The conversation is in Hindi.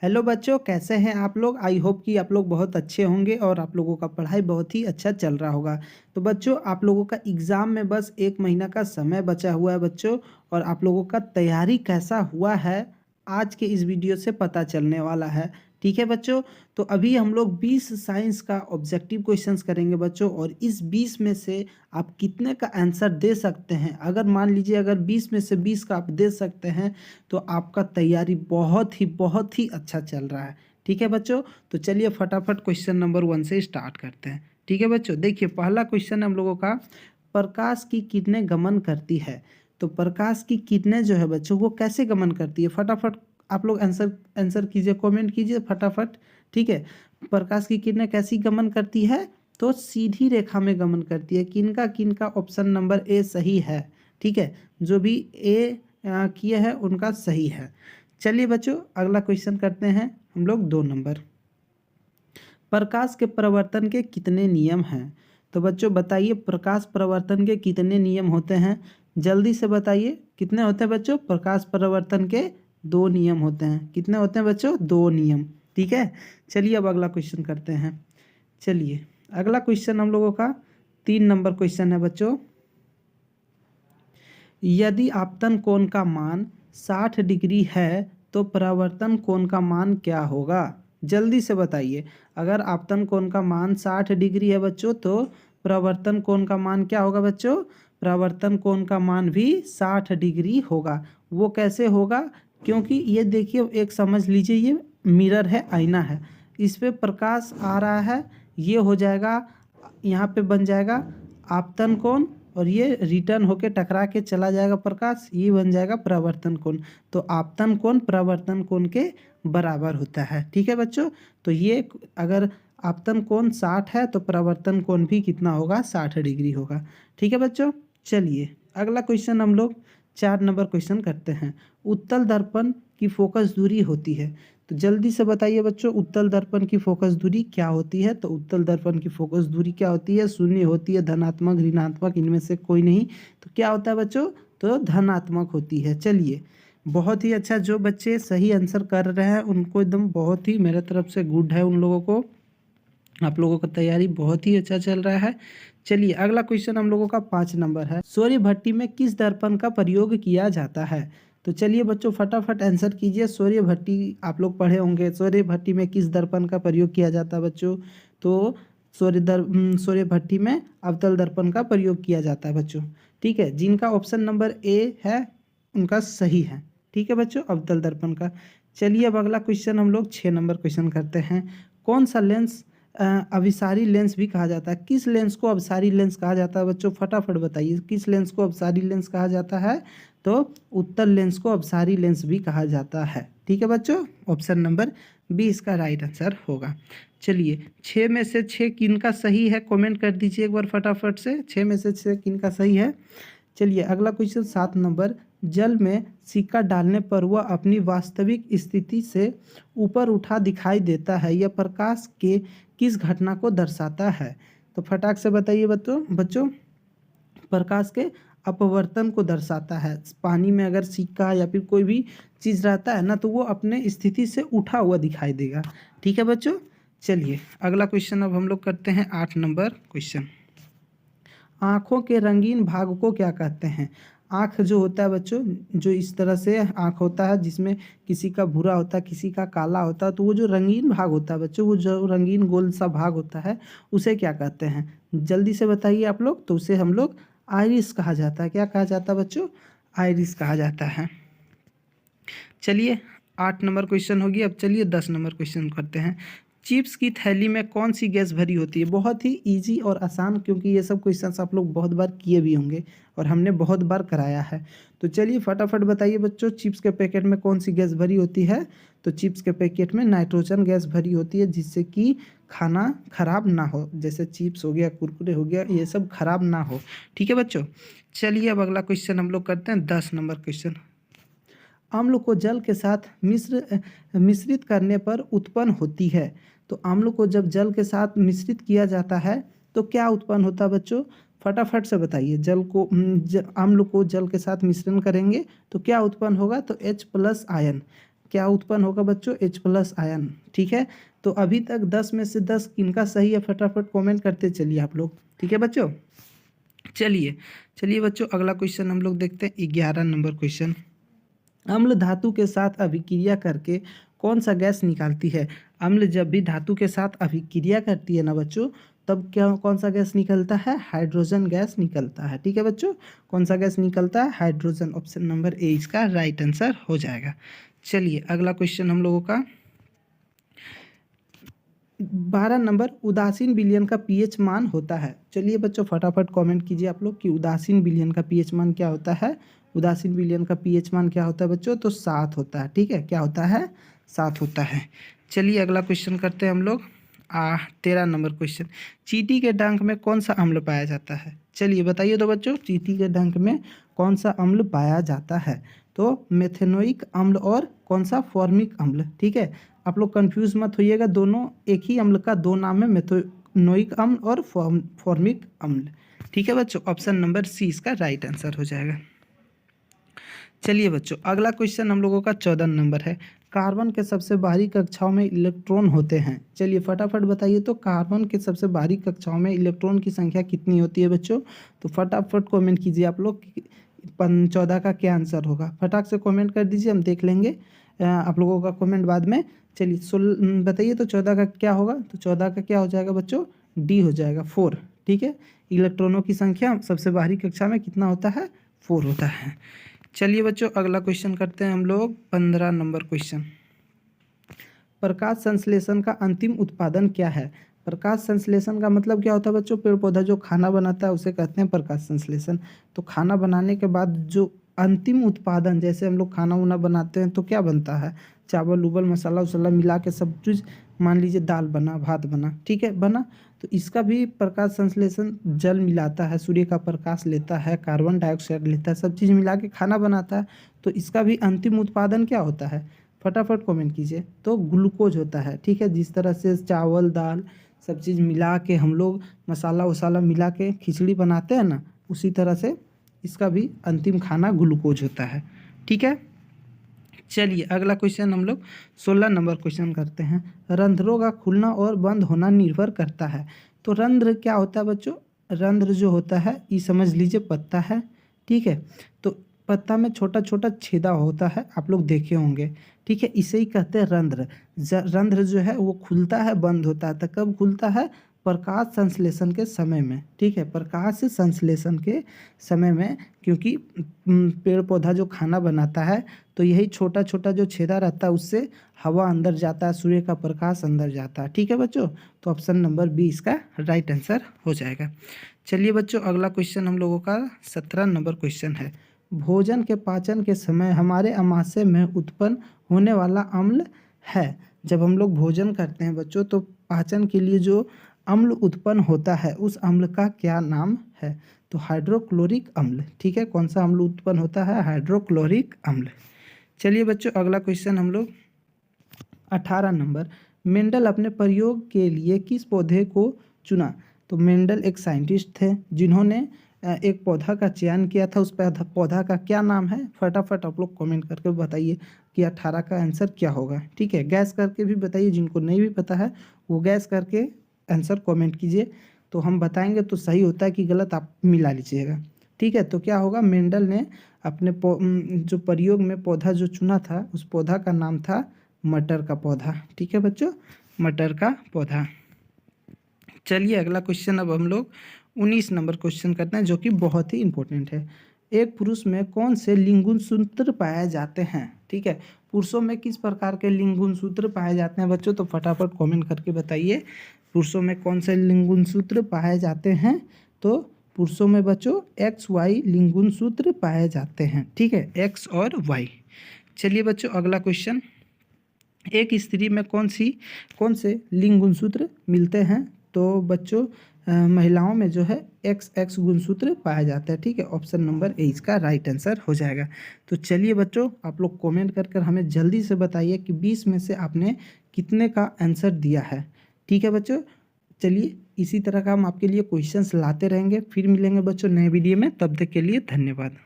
हेलो बच्चों, कैसे हैं आप लोग। आई होप कि आप लोग बहुत अच्छे होंगे और आप लोगों का पढ़ाई बहुत ही अच्छा चल रहा होगा। तो बच्चों, आप लोगों का एग्ज़ाम में बस 1 महीना का समय बचा हुआ है बच्चों। और आप लोगों का तैयारी कैसा हुआ है आज के इस वीडियो से पता चलने वाला है। ठीक है बच्चों। तो अभी हम लोग 20 साइंस का ऑब्जेक्टिव क्वेश्चंस करेंगे बच्चों, और इस 20 में से आप कितने का आंसर दे सकते हैं। अगर मान लीजिए अगर 20 में से 20 का आप दे सकते हैं तो आपका तैयारी बहुत ही अच्छा चल रहा है। ठीक है बच्चों। तो चलिए फटाफट क्वेश्चन नंबर 1 से स्टार्ट करते हैं। ठीक है बच्चों, देखिए पहला क्वेश्चन हम लोगों का, प्रकाश की किरणें गमन करती है। तो प्रकाश की किरणें जो है बच्चों वो कैसे गमन करती है, फटाफट आप लोग आंसर आंसर कीजिए, कमेंट कीजिए फटाफट। ठीक है। प्रकाश की किरणें कैसी गमन करती है, तो सीधी रेखा में गमन करती है। किनका ऑप्शन नंबर ए सही है। ठीक है, जो भी ए किए हैं उनका सही है। चलिए बच्चों अगला क्वेश्चन करते हैं हम लोग 2 नंबर। प्रकाश के प्रवर्तन के कितने नियम हैं। तो बच्चों बताइए प्रकाश प्रवर्तन के कितने नियम होते हैं, जल्दी से बताइए। कितने होते हैं बच्चों, प्रकाश प्रवर्तन के 2 नियम होते हैं। कितने होते हैं बच्चों, 2 नियम। ठीक है। चलिए अब अगला क्वेश्चन करते हैं। चलिए अगला क्वेश्चन हम लोगों का 3 नंबर क्वेश्चन है बच्चों। यदि आपतन कोण का मान 60 डिग्री है तो परावर्तन कोण का मान क्या होगा, जल्दी से बताइए। अगर आपतन कोण का मान 60 डिग्री है बच्चों तो परावर्तन कोण का मान क्या होगा बच्चों, परावर्तन कोण का मान भी 60 डिग्री होगा। वो कैसे होगा, क्योंकि ये देखिए एक समझ लीजिए ये मिरर है, आईना है, इस पे प्रकाश आ रहा है, ये हो जाएगा, यहाँ पे बन जाएगा आपतन कोण, और ये रिटर्न होके टकरा के चला जाएगा प्रकाश, ये बन जाएगा परावर्तन कोण। तो आपतन कोण परावर्तन कोण के बराबर होता है। ठीक है बच्चों। तो ये अगर आपतन कोण 60 है तो परावर्तन कोण भी कितना होगा, 60 डिग्री होगा। ठीक है बच्चों। चलिए अगला क्वेश्चन हम लोग 4 नंबर क्वेश्चन करते हैं। उत्तल दर्पण की फोकस दूरी होती है। तो जल्दी से बताइए बच्चों उत्तल दर्पण की फोकस दूरी क्या होती है। तो उत्तल दर्पण की फोकस दूरी क्या होती है, शून्य होती है, धनात्मक, ऋणात्मक, इनमें से कोई नहीं। तो क्या होता है बच्चों, तो धनात्मक होती है। चलिए बहुत ही अच्छा, जो बच्चे सही आंसर कर रहे हैं उनको एकदम बहुत ही मेरे तरफ से गुड है, उन लोगों को, आप लोगों का तैयारी बहुत ही अच्छा चल रहा है। चलिए अगला क्वेश्चन हम लोगों का 5 नंबर है। सौर्य भट्टी में किस दर्पण का प्रयोग किया जाता है। तो चलिए बच्चों फटाफट आंसर कीजिए। सौर्य भट्टी आप लोग पढ़े होंगे, सौर्य भट्टी में किस दर्पण का प्रयोग किया जाता है बच्चों। तो सौर्य भट्टी में अवतल दर्पण का प्रयोग किया जाता है बच्चों। ठीक है, जिनका ऑप्शन नंबर ए है उनका सही है। ठीक है बच्चों, अवतल दर्पण का। चलिए अब अगला क्वेश्चन हम लोग 6 नंबर क्वेश्चन करते हैं। कौन सा लेंस अभिसारी लेंस भी कहा जाता है। किस लेंस को अभिसारी लेंस कहा जाता है बच्चों, फटाफट बताइए। किस लेंस को अभिसारी लेंस कहा जाता है, तो उत्तल लेंस को अभिसारी लेंस भी कहा जाता है। ठीक है बच्चों, ऑप्शन नंबर बी इसका राइट आंसर होगा। चलिए 6 में से 6 किन का सही है, कमेंट कर दीजिए एक बार फटाफट से। 6 में से 6 किन का सही है। चलिए अगला क्वेश्चन 7 नंबर। जल में सिक्का डालने पर वह अपनी वास्तविक स्थिति से ऊपर उठा दिखाई देता है, यह प्रकाश के किस घटना को दर्शाता है। तो फटाक से बताइए बच्चों प्रकाश के अपवर्तन को दर्शाता है। पानी में अगर सिक्का या फिर कोई भी चीज़ रहता है ना तो वो अपने स्थिति से उठा हुआ दिखाई देगा। ठीक है बच्चों। चलिए अगला क्वेश्चन अब हम लोग करते हैं 8 नंबर क्वेश्चन। आँखों के रंगीन भाग को क्या कहते हैं। आँख जो होता है बच्चों, जो इस तरह से आँख होता है जिसमें किसी का भूरा होता है किसी का काला होता है, तो वो जो रंगीन भाग होता है बच्चों, वो जो रंगीन गोल सा भाग होता है उसे क्या कहते हैं, जल्दी से बताइए आप लोग। तो उसे हम लोग आइरिस कहा जाता है। क्या कहा जाता है बच्चों, आइरिस कहा जाता है। चलिए 8 नंबर क्वेश्चन हो गया। अब चलिए 10 नंबर क्वेश्चन करते हैं। चिप्स की थैली में कौन सी गैस भरी होती है। बहुत ही इजी और आसान, क्योंकि ये सब क्वेश्चंस आप लोग बहुत बार किए भी होंगे और हमने बहुत बार कराया है। तो चलिए फटाफट बताइए बच्चों चिप्स के पैकेट में कौन सी गैस भरी होती है। तो चिप्स के पैकेट में नाइट्रोजन गैस भरी होती है, जिससे कि खाना खराब ना हो, जैसे चिप्स हो गया, कुरकुरे हो गया, ये सब खराब ना हो। ठीक है बच्चों। चलिए अब अगला क्वेश्चन हम लोग करते हैं 10 नंबर क्वेश्चन। अम्ल को जल के साथ मिश्रित करने पर उत्पन्न होती है। तो अम्ल को जब जल के साथ मिश्रित किया जाता है तो क्या उत्पन्न होता है बच्चों, फटाफट से बताइए। अम्ल को जल के साथ मिश्रण करेंगे तो क्या उत्पन्न होगा, तो H+ आयन। क्या उत्पन्न होगा बच्चों? H+ ion. ठीक है, तो अभी तक 10 में से 10 किनका सही है फटाफट कमेंट करते चलिए आप लोग। ठीक है बच्चों, चलिए चलिए बच्चों अगला क्वेश्चन हम लोग देखते हैं 11 नंबर क्वेश्चन। अम्ल धातु के साथ अभिक्रिया करके कौन सा गैस निकालती है? अम्ल जब भी धातु के साथ अभिक्रिया करती है ना बच्चों, तब क्या कौन सा गैस निकलता है? हाइड्रोजन गैस निकलता है। ठीक है बच्चों, कौन सा गैस निकलता है? हाइड्रोजन। ऑप्शन नंबर ए इसका राइट आंसर हो जाएगा। चलिए अगला क्वेश्चन हम लोगों का 12 नंबर, उदासीन विलयन का पीएच मान होता है। चलिए बच्चों फटाफट कमेंट कीजिए आप लोग कि उदासीन विलयन का पीएच मान क्या होता है। उदासीन विलयन का पीएच मान क्या होता है बच्चों? तो 7 होता है। ठीक है, क्या होता है? 7 होता है। चलिए अगला क्वेश्चन करते हैं हम लोग 13 नंबर क्वेश्चन। चींटी के डंक में कौन सा अम्ल पाया जाता है? चलिए बताइए तो बच्चों, चींटी के डंक में कौन सा अम्ल पाया जाता है? तो मेथेनोइक अम्ल और कौन सा? फॉर्मिक अम्ल। ठीक है, आप लोग कंफ्यूज मत होइएगा, दोनों एक ही अम्ल का दो नाम है, मेथेनोइक अम्ल और फॉर्मिक अम्ल। ठीक है बच्चों, ऑप्शन नंबर सी इसका राइट आंसर हो जाएगा। चलिए बच्चों अगला क्वेश्चन हम लोगों का 14 नंबर है। कार्बन के सबसे बाहरी कक्षाओं में इलेक्ट्रॉन होते हैं। चलिए फटाफट बताइए तो कार्बन के सबसे बाहरी कक्षाओं में इलेक्ट्रॉन की संख्या कितनी होती है बच्चों? तो फटाफट कमेंट कीजिए आप लोग 14 का क्या आंसर होगा। फटाक से कमेंट कर दीजिए, हम देख लेंगे आप लोगों का कमेंट बाद में। चलिए बताइए तो 14 का क्या होगा? तो 14 का क्या हो जाएगा बच्चों? डी हो जाएगा, 4। ठीक है, इलेक्ट्रॉनों की संख्या सबसे बाहरी कक्षा में कितना होता है? 4 होता है। चलिए बच्चों अगला क्वेश्चन करते हैं हम लोग 15 नंबर क्वेश्चन। प्रकाश संश्लेषण का अंतिम उत्पादन क्या है? प्रकाश संश्लेषण का मतलब क्या होता है बच्चों? पेड़ पौधा जो खाना बनाता है उसे कहते हैं प्रकाश संश्लेषण। तो खाना बनाने के बाद जो अंतिम उत्पादन, जैसे हम लोग खाना उना बनाते हैं तो क्या बनता है? चावल उबल मसाला वसाला मिला के सब चीज़, मान लीजिए दाल बना, भात बना, ठीक है बना, तो इसका भी प्रकाश संश्लेषण जल मिलाता है, सूर्य का प्रकाश लेता है, कार्बन डाइऑक्साइड लेता है, सब चीज़ मिला के खाना बनाता है। तो इसका भी अंतिम उत्पादन क्या होता है? फटाफट कमेंट कीजिए। तो ग्लूकोज होता है। ठीक है, जिस तरह से चावल दाल सब चीज़ मिला के हम लोग मसाला वसाला मिला के खिचड़ी बनाते हैं ना, उसी तरह से इसका भी अंतिम खाना ग्लूकोज होता है। ठीक है, चलिए अगला क्वेश्चन हम लोग 16 नंबर क्वेश्चन करते हैं। रंध्रों का खुलना और बंद होना निर्भर करता है। तो रंध्र क्या होता है बच्चों? रंध्र जो होता है ये समझ लीजिए पत्ता है। ठीक है, तो पत्ता में छोटा छोटा छेदा होता है, आप लोग देखे होंगे। ठीक है, इसे ही कहते हैं रंध्र। रंध्र जो है वो खुलता है बंद होता है। तो कब खुलता है? प्रकाश संश्लेषण के समय में। ठीक है, प्रकाश संश्लेषण के समय में, क्योंकि पेड़ पौधा जो खाना बनाता है तो यही छोटा छोटा जो छेदा रहता है उससे हवा अंदर जाता है, सूर्य का प्रकाश अंदर जाता है। ठीक है बच्चों, तो ऑप्शन नंबर बी इसका राइट आंसर हो जाएगा। चलिए बच्चों अगला क्वेश्चन हम लोगों का 17 नंबर क्वेश्चन है। भोजन के पाचन के समय हमारे आमाशय में उत्पन्न होने वाला अम्ल है। जब हम लोग भोजन करते हैं बच्चों तो पाचन के लिए जो अम्ल उत्पन्न होता है उस अम्ल का क्या नाम है? तो हाइड्रोक्लोरिक अम्ल। ठीक है, कौन सा अम्ल उत्पन्न होता है? हाइड्रोक्लोरिक अम्ल। चलिए बच्चों अगला क्वेश्चन हम लोग 18 नंबर। मेंडल अपने प्रयोग के लिए किस पौधे को चुना? तो मेंडल एक साइंटिस्ट थे जिन्होंने एक पौधा का चयन किया था। उस पौधा का क्या नाम है? फटाफट आप लोग कमेंट करके बताइए कि 18 का आंसर क्या होगा। ठीक है, गैस करके भी बताइए, जिनको नहीं भी पता है वो गैस करके आंसर कमेंट कीजिए, तो हम बताएंगे तो सही होता है कि गलत आप मिला लीजिएगा। ठीक है, तो क्या होगा? मेंडल ने अपने जो प्रयोग में पौधा जो चुना था उस पौधा का नाम था मटर का पौधा। ठीक है बच्चों, मटर का पौधा। चलिए अगला क्वेश्चन अब हम लोग 19 नंबर क्वेश्चन करते हैं जो कि बहुत ही इंपॉर्टेंट है। एक पुरुष में कौन से लिंगुनसूत्र पाए जाते हैं? ठीक है, पुरुषों में किस प्रकार के लिंगुनसूत्र पाए जाते हैं बच्चों? तो फटाफट कमेंट करके बताइए पुरुषों में कौन से लिंगुनसूत्र पाए जाते हैं। तो पुरुषों में बच्चों XY लिंगुनसूत्र पाए जाते हैं। ठीक है, X और Y। चलिए बच्चों अगला क्वेश्चन, एक स्त्री में कौन से लिंगुनसूत्र मिलते हैं? तो बच्चों महिलाओं में जो है XX गुणसूत्र पाया जाता है। ठीक है, ऑप्शन नंबर ए इसका राइट आंसर हो जाएगा। तो चलिए बच्चों आप लोग कमेंट कर हमें जल्दी से बताइए कि 20 में से आपने कितने का आंसर दिया है। ठीक है बच्चों, चलिए इसी तरह का हम आपके लिए क्वेश्चंस लाते रहेंगे। फिर मिलेंगे बच्चों नए वीडियो में, तब तक के लिए धन्यवाद।